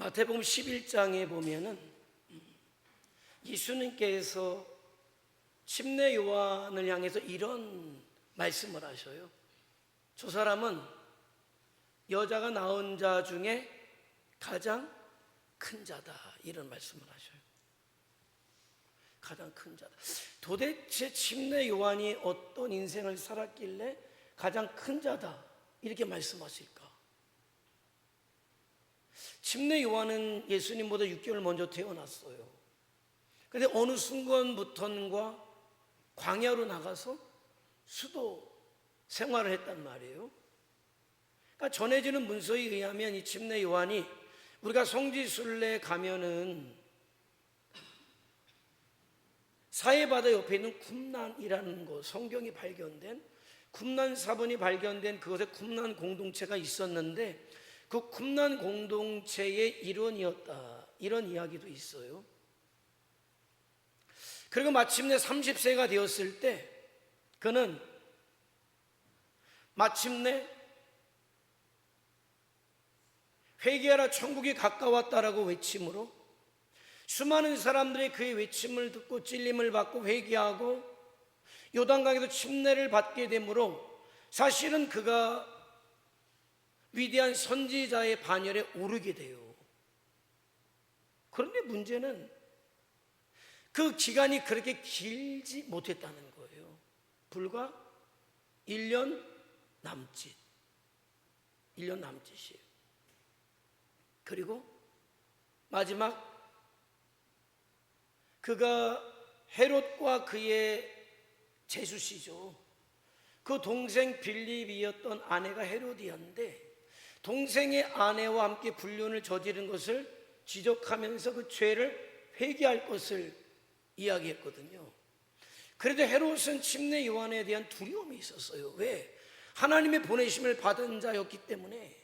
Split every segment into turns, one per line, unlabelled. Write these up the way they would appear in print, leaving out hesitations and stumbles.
마태복음 11장에 보면은 예수님께서 침례 요한을 향해서 이런 말씀을 하셔요. 저 사람은 여자가 낳은 자 중에 가장 큰 자다, 이런 말씀을 하셔요. 가장 큰 자다. 도대체 침례 요한이 어떤 인생을 살았길래 가장 큰 자다 이렇게 말씀하실까? 침례 요한은 예수님보다 6개월 먼저 태어났어요. 그런데 어느 순간부터인가 광야로 나가서 수도 생활을 했단 말이에요. 그러니까 전해지는 문서에 의하면 이 침례 요한이, 우리가 성지순례 가면은 사해바다 옆에 있는 쿰란이라는 곳, 성경이 발견된 쿰란 사본이 발견된 그곳에 쿰란 공동체가 있었는데 그 쿰란 공동체의 일원이었다, 이런 이야기도 있어요. 그리고 마침내 30세가 되었을 때 그는 마침내 회개하라 천국이 가까웠다라고 외침으로 수많은 사람들이 그의 외침을 듣고 찔림을 받고 회개하고 요단강에도 침례를 받게 되므로 사실은 그가 위대한 선지자의 반열에 오르게 돼요. 그런데 문제는 그 기간이 그렇게 길지 못했다는 거예요. 불과 1년 남짓. 1년 남짓이에요. 그리고 마지막 그가 헤롯과 그의 제수씨죠. 그 동생 빌립이었던 아내가 헤로디아인데 동생의 아내와 함께 불륜을 저지른 것을 지적하면서 그 죄를 회개할 것을 이야기했거든요. 그래도 헤롯은 침례 요한에 대한 두려움이 있었어요. 왜? 하나님의 보내심을 받은 자였기 때문에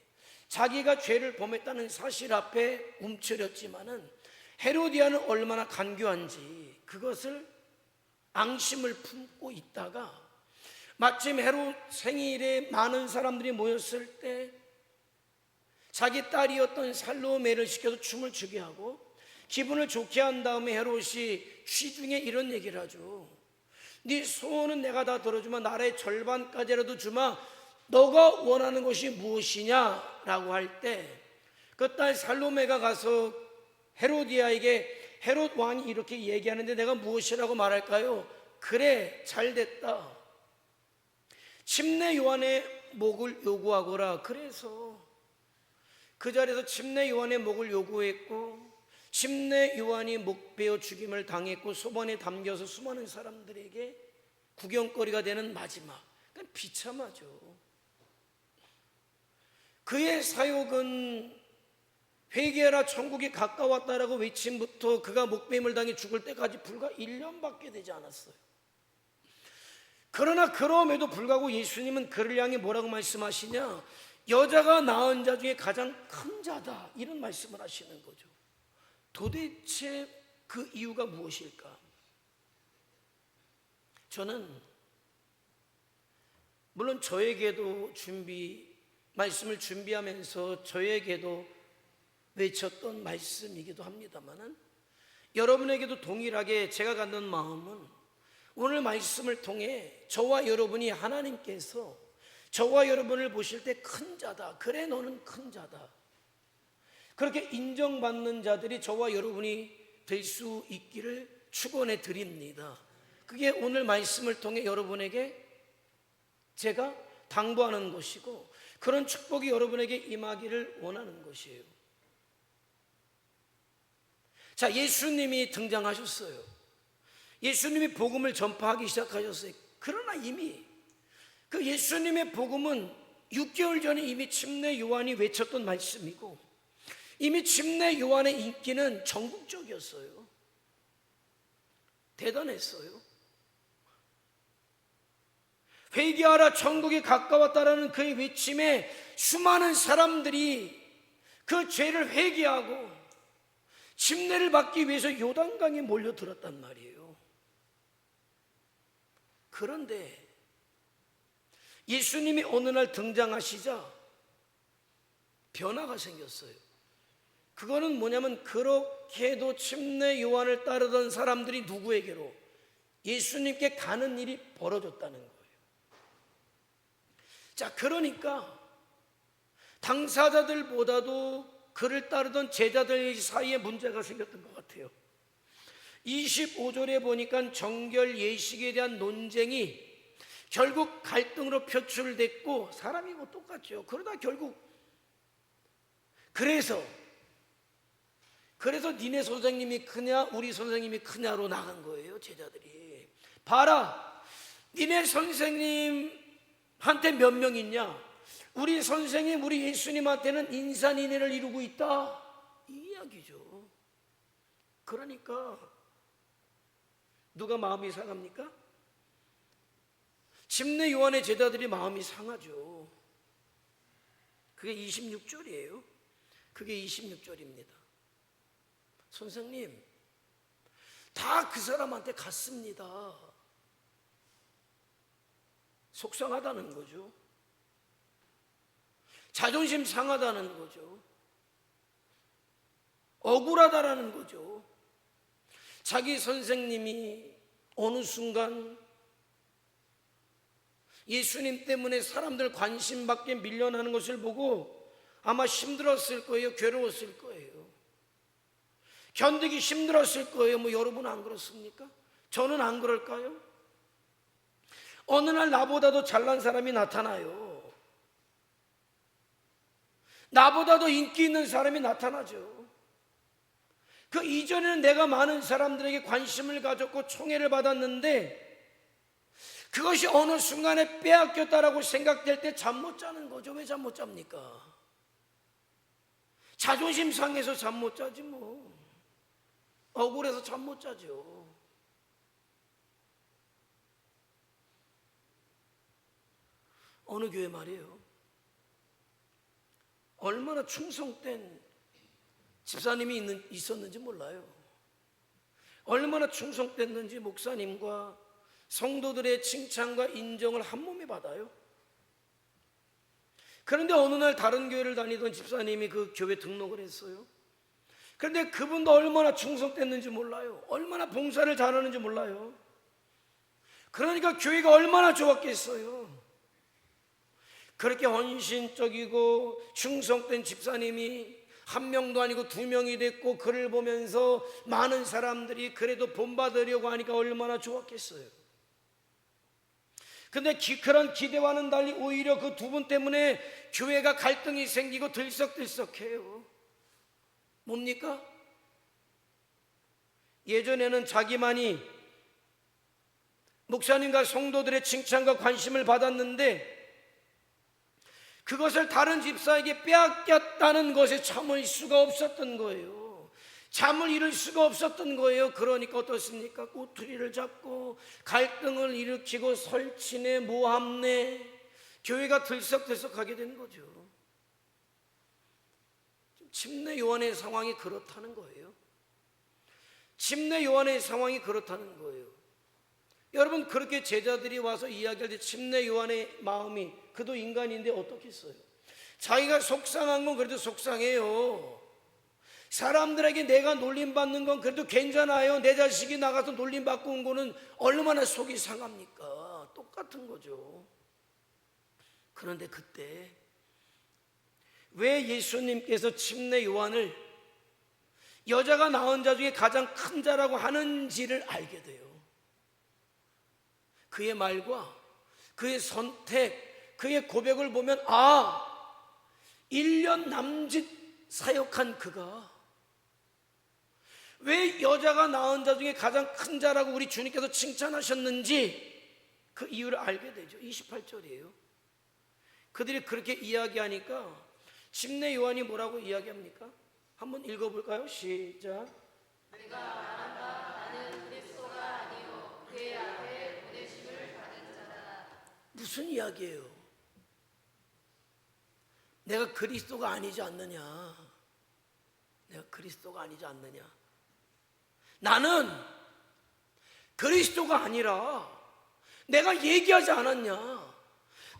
자기가 죄를 범했다는 사실 앞에 움츠렸지만은 헤로디아는 얼마나 간교한지 그것을 앙심을 품고 있다가 마침 헤롯 생일에 많은 사람들이 모였을 때 자기 딸이었던 살로메를 시켜서 춤을 추게 하고 기분을 좋게 한 다음에 헤롯이 취중에 이런 얘기를 하죠. 네 소원은 내가 다 들어주마, 나라의 절반까지라도 주마, 너가 원하는 것이 무엇이냐 라고 할 때 그 딸 살로메가 가서 헤로디아에게 헤롯 왕이 이렇게 얘기하는데 내가 무엇이라고 말할까요? 그래, 잘됐다. 침례 요한의 목을 요구하거라. 그래서 그 자리에서 침례 요한의 목을 요구했고 침례 요한이 목 베어 죽임을 당했고 소반에 담겨서 수많은 사람들에게 구경거리가 되는 마지막. 그러니까 비참하죠. 그의 사역은 회개하라 천국이 가까웠다라고 외침부터 그가 목베임을 당해 죽을 때까지 불과 1년밖에 되지 않았어요. 그러나 그럼에도 불구하고 예수님은 그를 향해 뭐라고 말씀하시냐? 여자가 낳은 자 중에 가장 큰 자다, 이런 말씀을 하시는 거죠. 도대체 그 이유가 무엇일까? 저는 물론 저에게도 말씀을 준비하면서 저에게도 외쳤던 말씀이기도 합니다만은 여러분에게도 동일하게 제가 갖는 마음은 오늘 말씀을 통해 저와 여러분이 하나님께서 저와 여러분을 보실 때 큰 자다, 그래 너는 큰 자다, 그렇게 인정받는 자들이 저와 여러분이 될 수 있기를 축원해 드립니다. 그게 오늘 말씀을 통해 여러분에게 제가 당부하는 것이고 그런 축복이 여러분에게 임하기를 원하는 것이에요. 자, 예수님이 등장하셨어요. 예수님이 복음을 전파하기 시작하셨어요. 그러나 이미 그 예수님의 복음은 6개월 전에 이미 침례 요한이 외쳤던 말씀이고 이미 침례 요한의 인기는 전국적이었어요. 대단했어요. 회개하라 천국이 가까웠다라는 그의 외침에 수많은 사람들이 그 죄를 회개하고 침례를 받기 위해서 요단강에 몰려들었단 말이에요. 그런데 예수님이 어느 날 등장하시자 변화가 생겼어요. 그거는 뭐냐면 그렇게도 침례 요한을 따르던 사람들이 누구에게로? 예수님께 가는 일이 벌어졌다는 거예요. 자, 그러니까 당사자들보다도 그를 따르던 제자들 사이에 문제가 생겼던 것 같아요. 25절에 보니까 정결 예식에 대한 논쟁이 결국 갈등으로 표출됐고, 사람이 뭐 똑같죠. 그러다 결국 그래서 니네 선생님이 크냐 우리 선생님이 크냐로 나간 거예요. 제자들이 봐라, 니네 선생님한테 몇 명 있냐? 우리 선생님, 우리 예수님한테는 인산인해를 이루고 있다, 이 이야기죠. 그러니까 누가 마음이 상합니까? 침례 요한의 제자들이 마음이 상하죠. 그게 26절이에요. 그게 26절입니다. 선생님, 다 그 사람한테 갔습니다. 속상하다는 거죠. 자존심 상하다는 거죠. 억울하다라는 거죠. 자기 선생님이 어느 순간 예수님 때문에 사람들 관심 밖에 밀려나는 것을 보고 아마 힘들었을 거예요. 괴로웠을 거예요. 견디기 힘들었을 거예요. 뭐 여러분 안 그렇습니까? 저는 안 그럴까요? 어느 날 나보다도 잘난 사람이 나타나요. 나보다도 인기 있는 사람이 나타나죠. 그 이전에는 내가 많은 사람들에게 관심을 가졌고 총애를 받았는데 그것이 어느 순간에 빼앗겼다라고 생각될 때 잠 못 자는 거죠. 왜 잠 못 잡니까? 자존심 상해서 잠 못 자지 뭐. 억울해서 잠 못 자죠. 어느 교회 말이에요, 얼마나 충성된 집사님이 있었는지 몰라요. 얼마나 충성됐는지 목사님과 성도들의 칭찬과 인정을 한 몸에 받아요. 그런데 어느 날 다른 교회를 다니던 집사님이 그 교회 등록을 했어요. 그런데 그분도 얼마나 충성됐는지 몰라요. 얼마나 봉사를 잘하는지 몰라요. 그러니까 교회가 얼마나 좋았겠어요. 그렇게 헌신적이고 충성된 집사님이 한 명도 아니고 두 명이 됐고, 그를 보면서 많은 사람들이 그래도 본받으려고 하니까 얼마나 좋았겠어요. 근데 그런 기대와는 달리 오히려 그 두 분 때문에 교회가 갈등이 생기고 들썩들썩해요. 뭡니까? 예전에는 자기만이 목사님과 성도들의 칭찬과 관심을 받았는데 그것을 다른 집사에게 빼앗겼다는 것에 참을 수가 없었던 거예요. 잠을 이룰 수가 없었던 거예요. 그러니까 어떻습니까? 꼬투리를 잡고 갈등을 일으키고 설치내 모함내 교회가 들썩들썩하게 된 거죠. 침례 요한의 상황이 그렇다는 거예요. 침례 요한의 상황이 그렇다는 거예요. 여러분, 그렇게 제자들이 와서 이야기할 때 침례 요한의 마음이, 그도 인간인데 어떻겠어요? 자기가 속상한 건 그래도 속상해요. 사람들에게 내가 놀림받는 건 그래도 괜찮아요. 내 자식이 나가서 놀림받고 온 거는 얼마나 속이 상합니까? 똑같은 거죠. 그런데 그때 왜 예수님께서 침례 요한을 여자가 낳은 자 중에 가장 큰 자라고 하는지를 알게 돼요. 그의 말과 그의 선택, 그의 고백을 보면 1년 남짓 사역한 그가 왜 여자가 낳은 자 중에 가장 큰 자라고 우리 주님께서 칭찬하셨는지 그 이유를 알게 되죠. 28절이에요. 그들이 그렇게 이야기하니까 침례 요한이 뭐라고 이야기합니까? 한번 읽어볼까요? 시작.
내가 말한다. 나는 그리스도가 아니요 그의 앞에 보내심을 받은 자다.
무슨 이야기예요? 내가 그리스도가 아니지 않느냐? 내가 그리스도가 아니지 않느냐? 나는 그리스도가 아니라 내가 얘기하지 않았냐?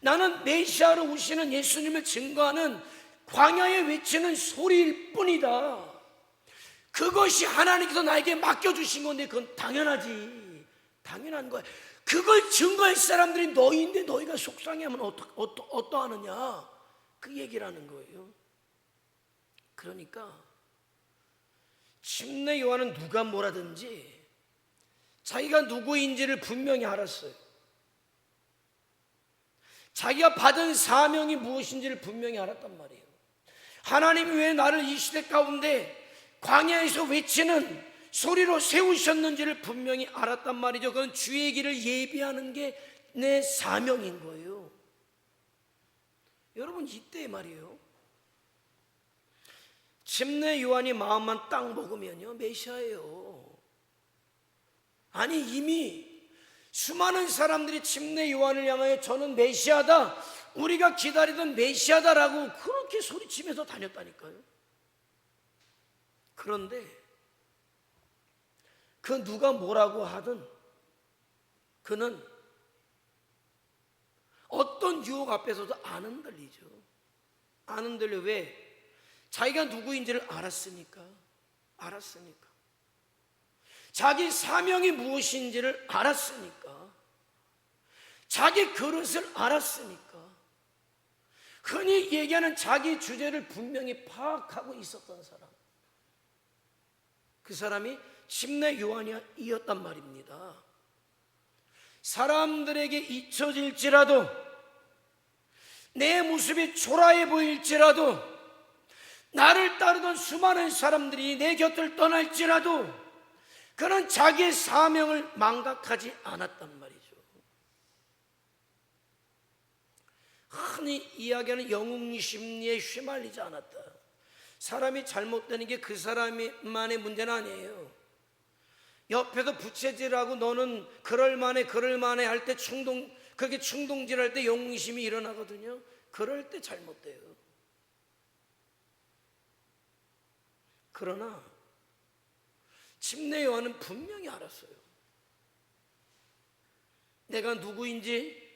나는 메시아로 오시는 예수님을 증거하는 광야에 외치는 소리일 뿐이다. 그것이 하나님께서 나에게 맡겨주신 건데 그건 당연하지. 당연한 거야. 그걸 증거할 사람들이 너희인데 너희가 속상해하면 어떠하느냐, 그 얘기라는 거예요. 그러니까 침례 요한은 누가 뭐라든지 자기가 누구인지를 분명히 알았어요. 자기가 받은 사명이 무엇인지를 분명히 알았단 말이에요. 하나님이 왜 나를 이 시대 가운데 광야에서 외치는 소리로 세우셨는지를 분명히 알았단 말이죠. 그건 주의 길을 예비하는 게 내 사명인 거예요. 여러분, 이때 말이에요, 침례 요한이 마음만 딱 먹으면요 메시아예요. 아니, 이미 수많은 사람들이 침례 요한을 향하여 저는 메시아다, 우리가 기다리던 메시아다라고 그렇게 소리치면서 다녔다니까요. 그런데 그 누가 뭐라고 하든 그는 어떤 유혹 앞에서도 안 흔들리죠. 안 흔들려. 왜? 자기가 누구인지를 알았으니까. 자기 사명이 무엇인지를 알았으니까. 자기 그릇을 알았으니까. 흔히 얘기하는 자기 주제를 분명히 파악하고 있었던 사람, 그 사람이 침례 요한이었단 말입니다. 사람들에게 잊혀질지라도, 내 모습이 초라해 보일지라도, 나를 따르던 수많은 사람들이 내 곁을 떠날지라도 그는 자기의 사명을 망각하지 않았단 말이죠. 흔히 이야기하는 영웅 심리에 휘말리지 않았다. 사람이 잘못되는 게 그 사람만의 문제는 아니에요. 옆에서 부채질하고 너는 그럴만해 할 때 그렇게 충동질할 때 영웅심이 일어나거든요. 그럴 때 잘못돼요. 그러나 침례 요한은 분명히 알았어요. 내가 누구인지,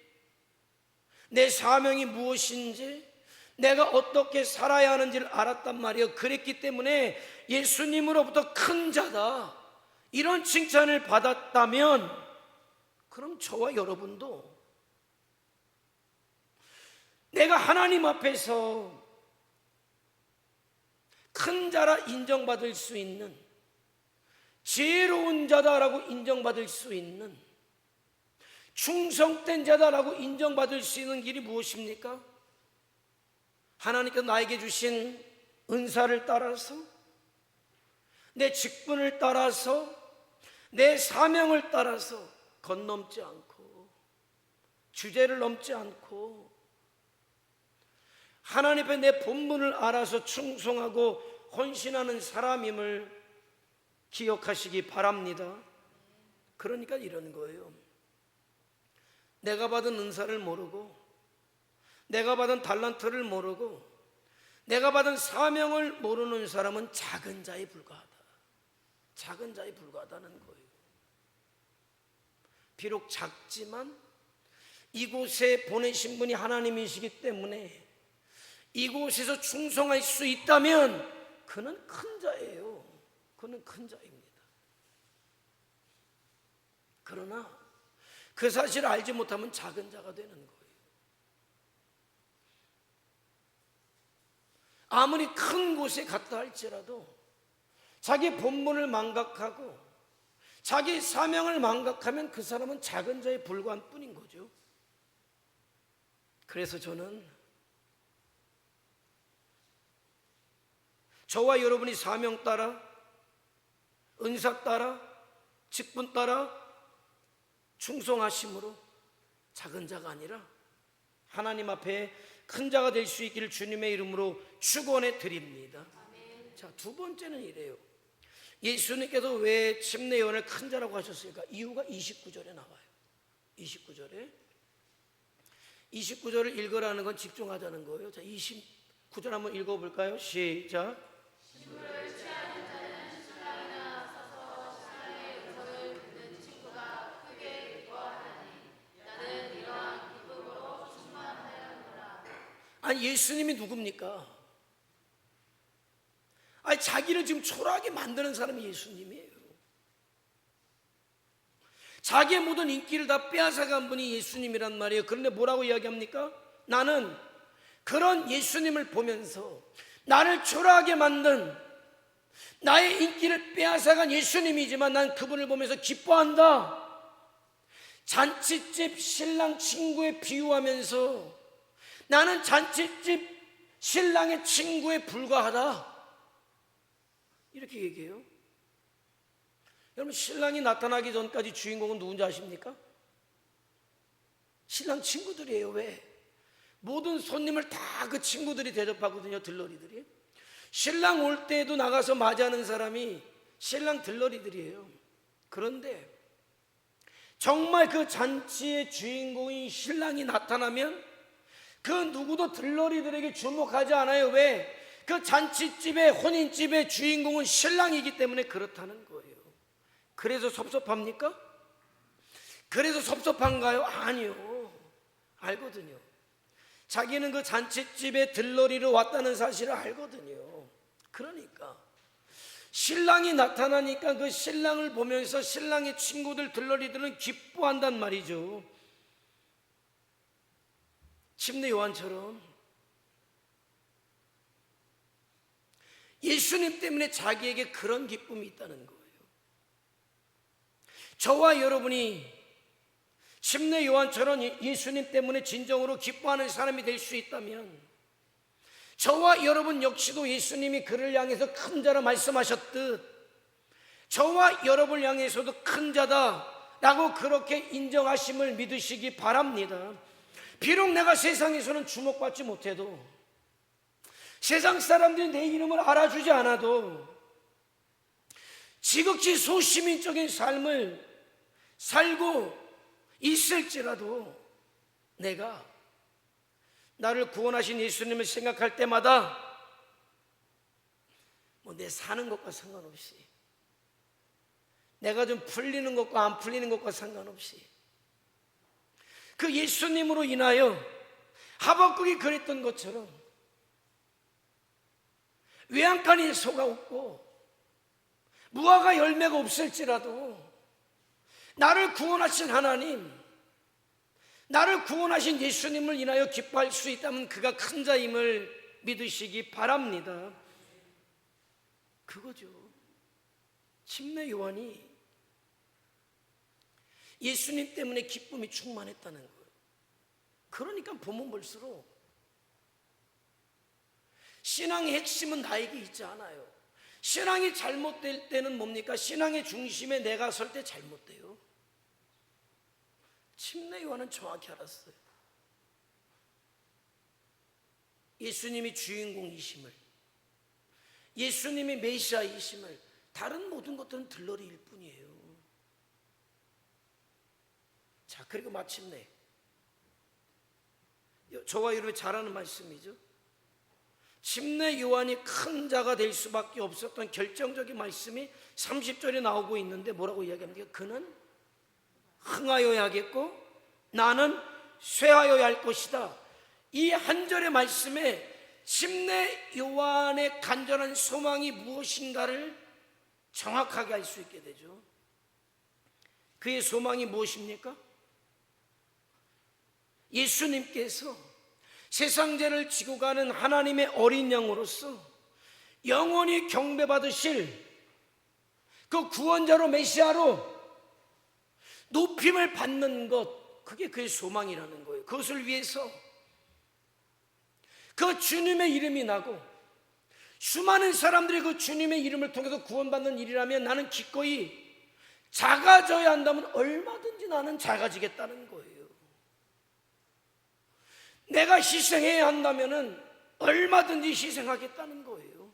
내 사명이 무엇인지, 내가 어떻게 살아야 하는지를 알았단 말이에요. 그랬기 때문에 예수님으로부터 큰 자다, 이런 칭찬을 받았다면, 그럼 저와 여러분도 내가 하나님 앞에서 큰 자라 인정받을 수 있는, 지혜로운 자다라고 인정받을 수 있는, 충성된 자다라고 인정받을 수 있는 길이 무엇입니까? 하나님께서 나에게 주신 은사를 따라서, 내 직분을 따라서, 내 사명을 따라서 건넘지 않고, 주제를 넘지 않고, 하나님 앞에 내 본분을 알아서 충성하고 헌신하는 사람임을 기억하시기 바랍니다. 그러니까 이런 거예요. 내가 받은 은사를 모르고, 내가 받은 달란트를 모르고, 내가 받은 사명을 모르는 사람은 작은 자에 불과하다. 작은 자에 불과하다는 거예요. 비록 작지만 이곳에 보내신 분이 하나님이시기 때문에 이곳에서 충성할 수 있다면 그는 큰 자예요. 그는 큰 자입니다. 그러나 그 사실을 알지 못하면 작은 자가 되는 거예요. 아무리 큰 곳에 갔다 할지라도 자기 본분을 망각하고 자기 사명을 망각하면 그 사람은 작은 자에 불과한 뿐인 거죠. 그래서 저는 저와 여러분이 사명 따라, 은사 따라, 직분 따라 충성하심으로 작은 자가 아니라 하나님 앞에 큰 자가 될 수 있기를 주님의 이름으로 축원해 드립니다. 자, 두 번째는 이래요. 예수님께서 왜 침례 요한을 큰 자라고 하셨을까? 이유가 29절에 나와요. 29절을 읽으라는 건 집중하자는 거예요. 자, 29절 한번 읽어볼까요? 시작.
신부를 취하는 자는 신랑이나 서서 신랑의 음성을 듣는 친구가 크게 기뻐하나니 나는 이러한 기쁨으로 충만하였노라.
아니, 예수님이 누굽니까? 아니, 자기를 지금 초라하게 만드는 사람이 예수님이에요. 자기의 모든 인기를 다 빼앗아간 분이 예수님이란 말이에요. 그런데 뭐라고 이야기합니까? 나는 그런 예수님을 보면서 나를 초라하게 만든 나의 인기를 빼앗아간 예수님이지만 난 그분을 보면서 기뻐한다. 잔치집 신랑 친구에 비유하면서 나는 잔치집 신랑의 친구에 불과하다, 이렇게 얘기해요. 여러분, 신랑이 나타나기 전까지 주인공은 누군지 아십니까? 신랑 친구들이에요. 왜? 모든 손님을 다 그 친구들이 대접하거든요. 들러리들이. 신랑 올 때에도 나가서 맞이하는 사람이 신랑 들러리들이에요. 그런데 정말 그 잔치의 주인공인 신랑이 나타나면 그 누구도 들러리들에게 주목하지 않아요. 왜? 그 잔치집의, 혼인집의 주인공은 신랑이기 때문에 그렇다는 거예요. 그래서 섭섭합니까? 그래서 섭섭한가요? 아니요. 알거든요. 자기는 그 잔치집에 들러리로 왔다는 사실을 알거든요. 그러니까 신랑이 나타나니까 그 신랑을 보면서 신랑의 친구들, 들러리들은 기뻐한단 말이죠. 침례 요한처럼 예수님 때문에 자기에게 그런 기쁨이 있다는 거예요. 저와 여러분이 침례 요한처럼 예수님 때문에 진정으로 기뻐하는 사람이 될 수 있다면, 저와 여러분 역시도 예수님이 그를 향해서 큰 자라 말씀하셨듯 저와 여러분을 향해서도 큰 자다라고 그렇게 인정하심을 믿으시기 바랍니다. 비록 내가 세상에서는 주목받지 못해도, 세상 사람들이 내 이름을 알아주지 않아도, 지극히 소시민적인 삶을 살고 있을지라도 내가 나를 구원하신 예수님을 생각할 때마다 내 사는 것과 상관없이, 내가 좀 풀리는 것과 안 풀리는 것과 상관없이 그 예수님으로 인하여 하박국이 그랬던 것처럼 외양간에 소가 없고 무화과 열매가 없을지라도 나를 구원하신 하나님, 나를 구원하신 예수님을 인하여 기뻐할 수 있다면 그가 큰 자임을 믿으시기 바랍니다. 그거죠. 침례 요한이 예수님 때문에 기쁨이 충만했다는 거예요. 그러니까 보면 볼수록 신앙의 핵심은 나에게 있지 않아요. 신앙이 잘못될 때는 뭡니까? 신앙의 중심에 내가 설 때 잘못돼요. 침례 요한은 정확히 알았어요. 예수님이 주인공이심을, 예수님이 메시아이심을. 다른 모든 것들은 들러리일 뿐이에요. 자, 그리고 마침내 저와 여러분이 잘 아는 말씀이죠. 침례 요한이 큰 자가 될 수밖에 없었던 결정적인 말씀이 30절에 나오고 있는데 뭐라고 이야기합니까? 그는 흥하여야 하겠고 나는 쇠하여야 할 것이다. 이 한 절의 말씀에 침례 요한의 간절한 소망이 무엇인가를 정확하게 알 수 있게 되죠. 그의 소망이 무엇입니까? 예수님께서 세상 죄를 지고 가는 하나님의 어린 양으로서 영원히 경배받으실 그 구원자로, 메시아로 높임을 받는 것, 그게 그의 소망이라는 거예요. 그것을 위해서 그 주님의 이름이 나고 수많은 사람들이 그 주님의 이름을 통해서 구원받는 일이라면 나는 기꺼이 작아져야 한다면 얼마든지 나는 작아지겠다는 거예요. 내가 희생해야 한다면 얼마든지 희생하겠다는 거예요.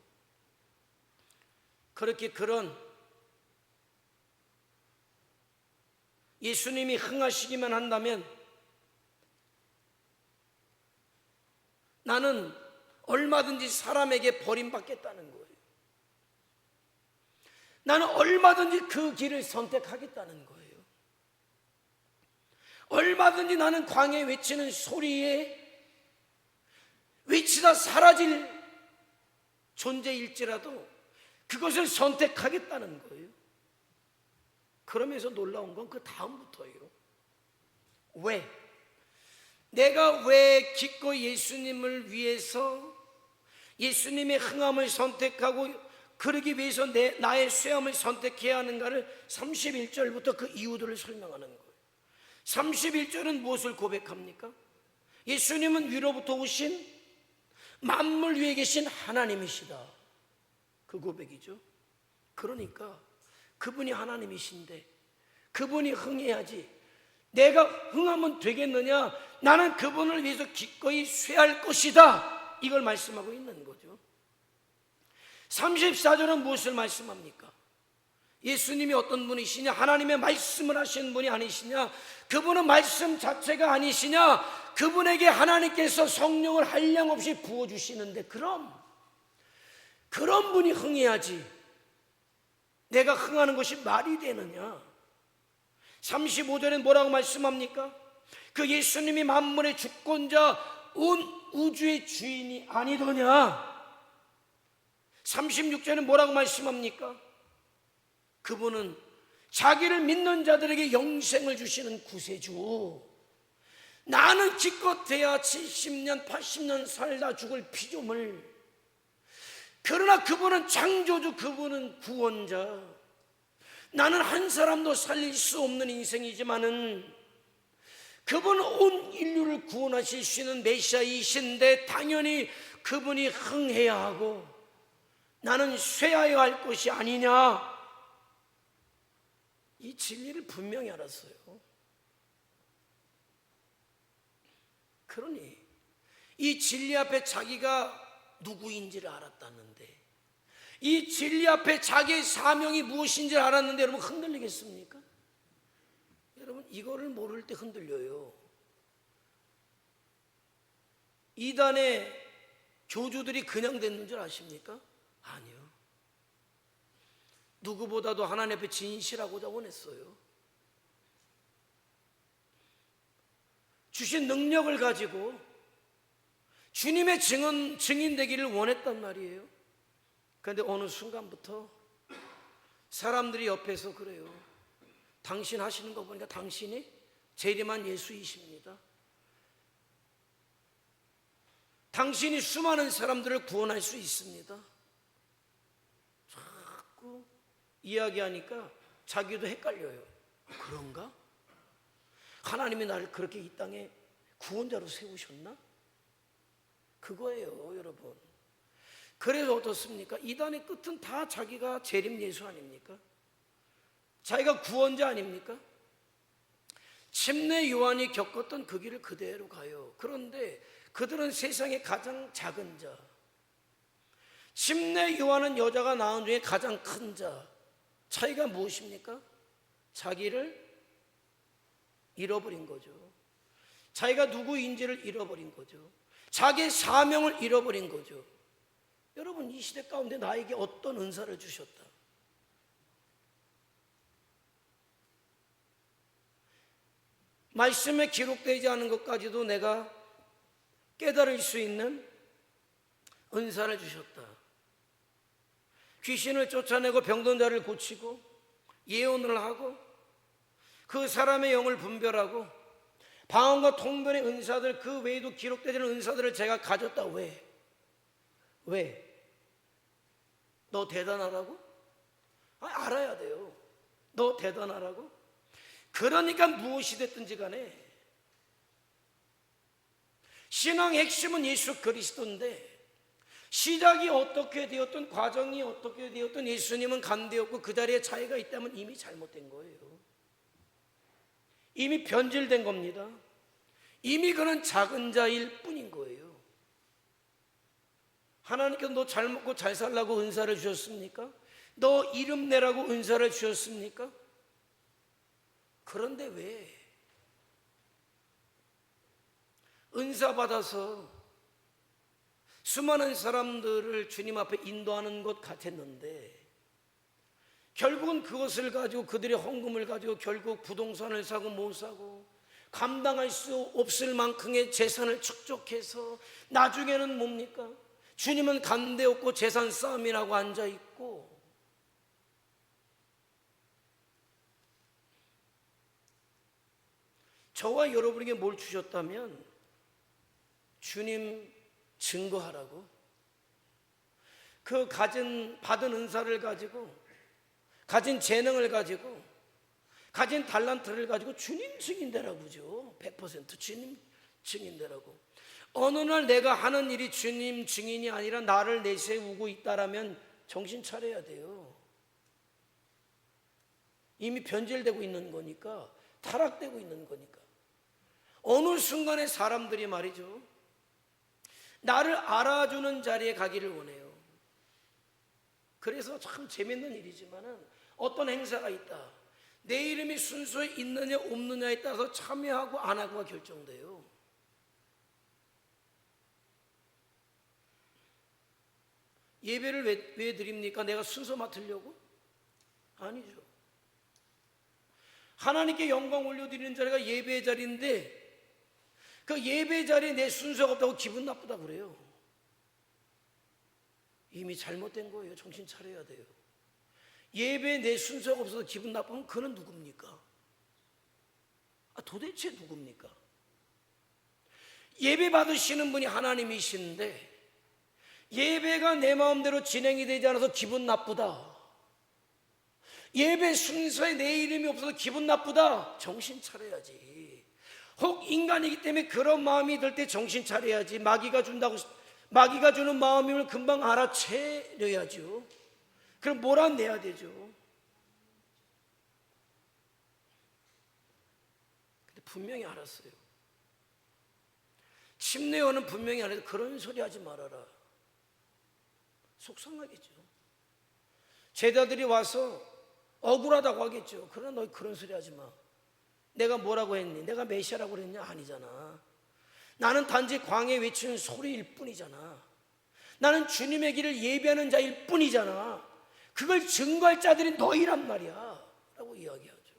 그렇게 그런 예수님이 흥하시기만 한다면 나는 얼마든지 사람에게 버림받겠다는 거예요. 나는 얼마든지 그 길을 선택하겠다는 거예요. 얼마든지 나는 광야에 외치는 소리에 외치다 사라질 존재일지라도 그것을 선택하겠다는 거예요. 그러면서 놀라운 건 그 다음부터예요. 왜? 내가 왜 기꺼이 예수님을 위해서 예수님의 흥함을 선택하고 그러기 위해서 나의 쇠함을 선택해야 하는가를 31절부터 그 이유들을 설명하는 거예요. 31절은 무엇을 고백합니까? 예수님은 위로부터 오신 만물 위에 계신 하나님이시다. 그 고백이죠. 그러니까 그분이 하나님이신데 그분이 흥해야지 내가 흥하면 되겠느냐? 나는 그분을 위해서 기꺼이 쇠할 것이다. 이걸 말씀하고 있는 거죠. 34절은 무엇을 말씀합니까? 예수님이 어떤 분이시냐? 하나님의 말씀을 하신 분이 아니시냐? 그분은 말씀 자체가 아니시냐? 그분에게 하나님께서 성령을 한량없이 부어주시는데 그런 분이 흥해야지 내가 흥하는 것이 말이 되느냐? 35절엔 뭐라고 말씀합니까? 그 예수님이 만물의 주권자 온 우주의 주인이 아니더냐? 36절은 뭐라고 말씀합니까? 그분은 자기를 믿는 자들에게 영생을 주시는 구세주. 나는 기껏해야 70년 80년 살다 죽을 피조물. 그러나 그분은 창조주, 그분은 구원자. 나는 한 사람도 살릴 수 없는 인생이지만은 그분은 온 인류를 구원하실 수 있는 메시아이신데 당연히 그분이 흥해야 하고 나는 쇠하여 할 것이 아니냐. 이 진리를 분명히 알았어요. 그러니 이 진리 앞에 자기가 누구인지를 알았다는데, 이 진리 앞에 자기의 사명이 무엇인지를 알았는데 여러분 흔들리겠습니까? 여러분 이거를 모를 때 흔들려요. 이단의 교주들이 그냥 됐는 줄 아십니까? 아니요. 누구보다도 하나님 앞에 진실하고자 원했어요. 주신 능력을 가지고 주님의 증인 되기를 원했단 말이에요. 그런데 어느 순간부터 사람들이 옆에서 그래요. 당신 하시는 거 보니까 당신이 재림한 예수이십니다. 당신이 수많은 사람들을 구원할 수 있습니다. 자꾸 이야기하니까 자기도 헷갈려요. 그런가? 하나님이 나를 그렇게 이 땅에 구원자로 세우셨나? 그거예요, 여러분. 그래서 어떻습니까? 이단의 끝은 다 자기가 재림 예수 아닙니까? 자기가 구원자 아닙니까? 침례 요한이 겪었던 그 길을 그대로 가요. 그런데 그들은 세상의 가장 작은 자, 침례 요한은 여자가 낳은 중에 가장 큰 자. 차이가 무엇입니까? 자기를 잃어버린 거죠. 자기가 누구인지를 잃어버린 거죠. 자기의 사명을 잃어버린 거죠. 여러분 이 시대 가운데 나에게 어떤 은사를 주셨다? 말씀에 기록되지 않은 것까지도 내가 깨달을 수 있는 은사를 주셨다. 귀신을 쫓아내고 병든 자를 고치고 예언을 하고 그 사람의 영을 분별하고 방언과 통변의 은사들, 그 외에도 기록되지 않은 은사들을 제가 가졌다. 왜? 너 대단하라고? 알아야 돼요. 너 대단하라고? 그러니까 무엇이 됐든지 간에 신앙의 핵심은 예수 그리스도인데 시작이 어떻게 되었든 과정이 어떻게 되었든 예수님은 간대였고 그 자리에 자기가 있다면 이미 잘못된 거예요. 이미 변질된 겁니다. 이미 그는 작은 자일 뿐인 거예요. 하나님께서 너 잘 먹고 잘 살라고 은사를 주셨습니까? 너 이름 내라고 은사를 주셨습니까? 그런데 왜 은사 받아서 수많은 사람들을 주님 앞에 인도하는 것 같았는데 결국은 그것을 가지고 그들의 헌금을 가지고 결국 부동산을 사고 못 사고 감당할 수 없을 만큼의 재산을 축적해서 나중에는 뭡니까? 주님은 간대 없고 재산 싸움이라고 앉아있고 저와 여러분에게 뭘 주셨다면 주님 증거하라고, 그 받은 은사를 가지고, 가진 재능을 가지고, 가진 달란트를 가지고 주님 증인되라고죠. 100% 주님 증인되라고. 어느 날 내가 하는 일이 주님 증인이 아니라 나를 내세우고 있다라면 정신 차려야 돼요. 이미 변질되고 있는 거니까, 타락되고 있는 거니까. 어느 순간에 사람들이 말이죠, 나를 알아주는 자리에 가기를 원해요. 그래서 참 재밌는 일이지만은 어떤 행사가 있다, 내 이름이 순서에 있느냐 없느냐에 따라서 참여하고 안 하고가 결정돼요. 예배를 왜 드립니까? 내가 순서 맡으려고? 아니죠. 하나님께 영광 올려드리는 자리가 예배의 자리인데, 그 예배 자리에 내 순서가 없다고 기분 나쁘다 그래요. 이미 잘못된 거예요. 정신 차려야 돼요. 예배에 내 순서가 없어서 기분 나쁘면 그는 누굽니까? 도대체 누굽니까? 예배 받으시는 분이 하나님이신데 예배가 내 마음대로 진행이 되지 않아서 기분 나쁘다, 예배 순서에 내 이름이 없어서 기분 나쁘다, 정신 차려야지. 혹 인간이기 때문에 그런 마음이 들 때 정신 차려야지. 마귀가 주는 마음임을 금방 알아채려야죠. 그럼 몰아내야 되죠. 근데 분명히 알았어요. 침례요한은 분명히 알아서 그런 소리 하지 말아라. 속상하겠죠. 제자들이 와서 억울하다고 하겠죠. 그러나 너 그런 소리 하지 마. 내가 뭐라고 했니? 내가 메시아라고 그랬냐? 아니잖아. 나는 단지 광야에 외치는 소리일 뿐이잖아. 나는 주님의 길을 예배하는 자일 뿐이잖아. 그걸 증거할 자들이 너희란 말이야 라고 이야기하죠.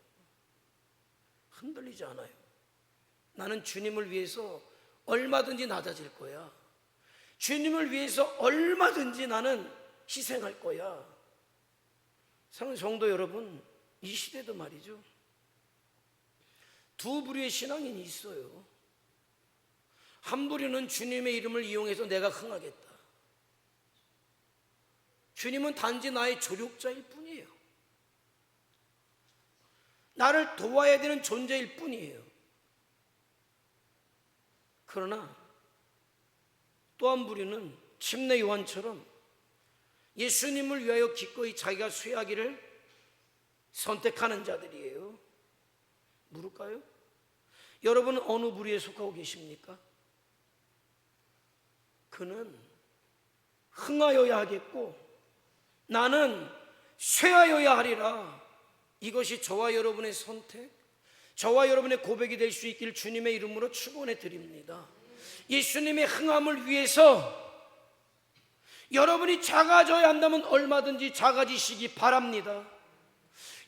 흔들리지 않아요. 나는 주님을 위해서 얼마든지 낮아질 거야. 주님을 위해서 얼마든지 나는 희생할 거야. 사랑하는 성도 여러분, 이 시대도 말이죠, 두 부류의 신앙인이 있어요. 한 부류는 주님의 이름을 이용해서 내가 흥하겠다. 주님은 단지 나의 조력자일 뿐이에요. 나를 도와야 되는 존재일 뿐이에요. 그러나 또 한 부류는 침례 요한처럼 예수님을 위하여 기꺼이 자기가 쇠하기를 선택하는 자들이에요. 물을까요? 여러분은 어느 부류에 속하고 계십니까? 그는 흥하여야 하겠고 나는 쇠하여야 하리라. 이것이 저와 여러분의 선택, 저와 여러분의 고백이 될 수 있기를 주님의 이름으로 축원해 드립니다. 예수님의 흥함을 위해서 여러분이 작아져야 한다면 얼마든지 작아지시기 바랍니다.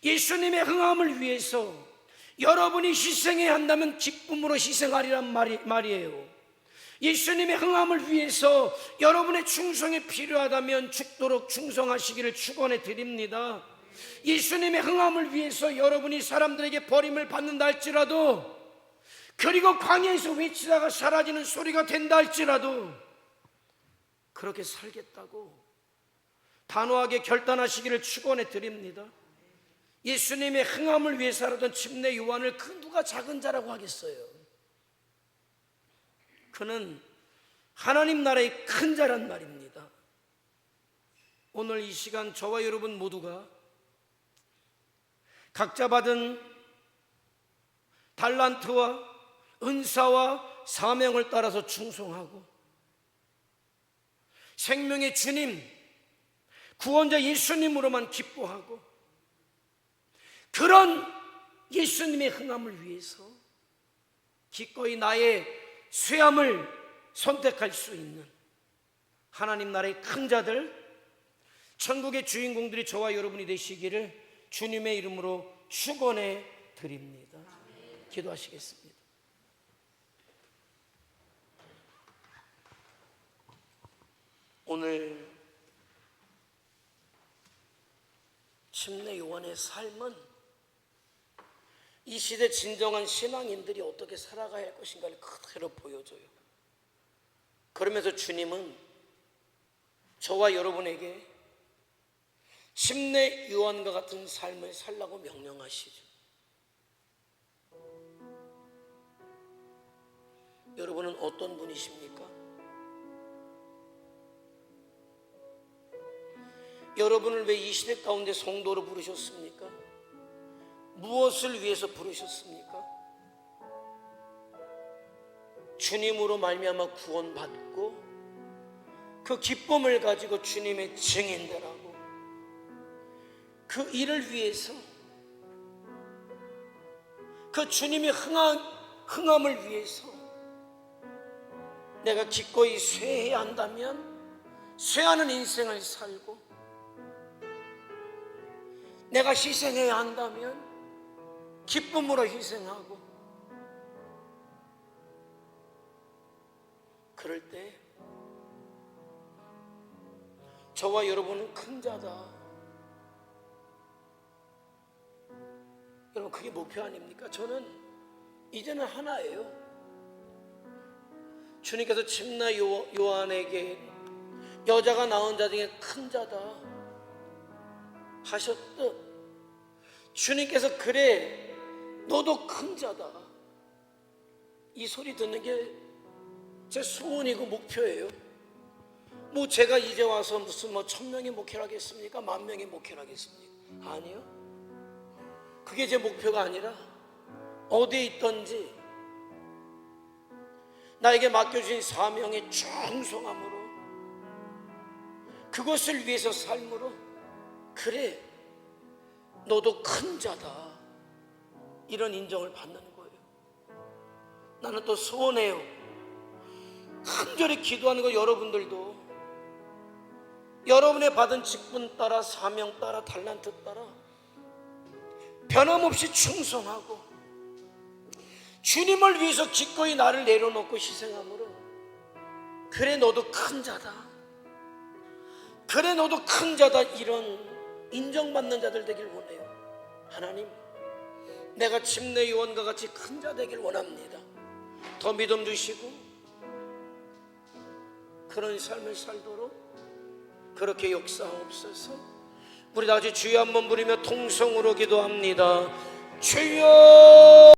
예수님의 흥함을 위해서 여러분이 희생해야 한다면 기쁨으로 희생하리란 말이에요. 예수님의 흥함을 위해서 여러분의 충성이 필요하다면 죽도록 충성하시기를 축원해 드립니다. 예수님의 흥함을 위해서 여러분이 사람들에게 버림을 받는다 할지라도, 그리고 광야에서 외치다가 사라지는 소리가 된다 할지라도 그렇게 살겠다고 단호하게 결단하시기를 축원해 드립니다. 예수님의 흥함을 위해 살았던 침례 요한을 그 누가 작은 자라고 하겠어요? 그는 하나님 나라의 큰 자란 말입니다. 오늘 이 시간 저와 여러분 모두가 각자 받은 달란트와 은사와 사명을 따라서 충성하고 생명의 주님, 구원자 예수님으로만 기뻐하고 그런 예수님의 흥함을 위해서 기꺼이 나의 쇠함을 선택할 수 있는 하나님 나라의 큰 자들, 천국의 주인공들이 저와 여러분이 되시기를 주님의 이름으로 축원해 드립니다. 기도하시겠습니다. 오늘 침례 요한의 삶은 이 시대 진정한 신앙인들이 어떻게 살아가야 할 것인가를 그대로 보여줘요. 그러면서 주님은 저와 여러분에게 침례 요한과 같은 삶을 살라고 명령하시죠. 여러분은 어떤 분이십니까? 여러분을 왜 이 시대 가운데 성도로 부르셨습니까? 무엇을 위해서 부르셨습니까? 주님으로 말미암아 구원받고 그 기쁨을 가지고 주님의 증인되라고, 그 일을 위해서, 그 주님의 흥함을 위해서 내가 기꺼이 쇠해야 한다면 쇠하는 인생을 살고, 내가 희생해야 한다면 기쁨으로 희생하고, 그럴 때 저와 여러분은 큰 자다. 여러분, 그게 목표 아닙니까? 저는 이제는 하나예요. 주님께서 침례 요한에게 여자가 낳은 자 중에 큰 자다 하셨듯, 주님께서 그래 너도 큰 자다, 이 소리 듣는 게 제 소원이고 목표예요. 뭐 제가 이제 와서 무슨 1000명이 목회를 하겠습니까? 10,000명이 목회를 하겠습니까? 아니요. 그게 제 목표가 아니라 어디에 있든지 나에게 맡겨주신 사명에 충성함으로, 그것을 위해서 삶으로, 그래 너도 큰 자다, 이런 인정을 받는 거예요. 나는 또 소원해요. 간절히 기도하는 거, 여러분들도 여러분의 받은 직분 따라, 사명 따라, 달란트 따라 변함없이 충성하고 주님을 위해서 기꺼이 나를 내려놓고 희생함으로, 그래 너도 큰 자다, 그래 너도 큰 자다, 이런 인정받는 자들 되길 원해요. 하나님, 내가 침례 요한과 같이 큰 자 되길 원합니다. 더 믿음 주시고 그런 삶을 살도록 그렇게 역사하옵소서. 우리 다 같이 주여 한번 부르며 통성으로 기도합니다. 주여.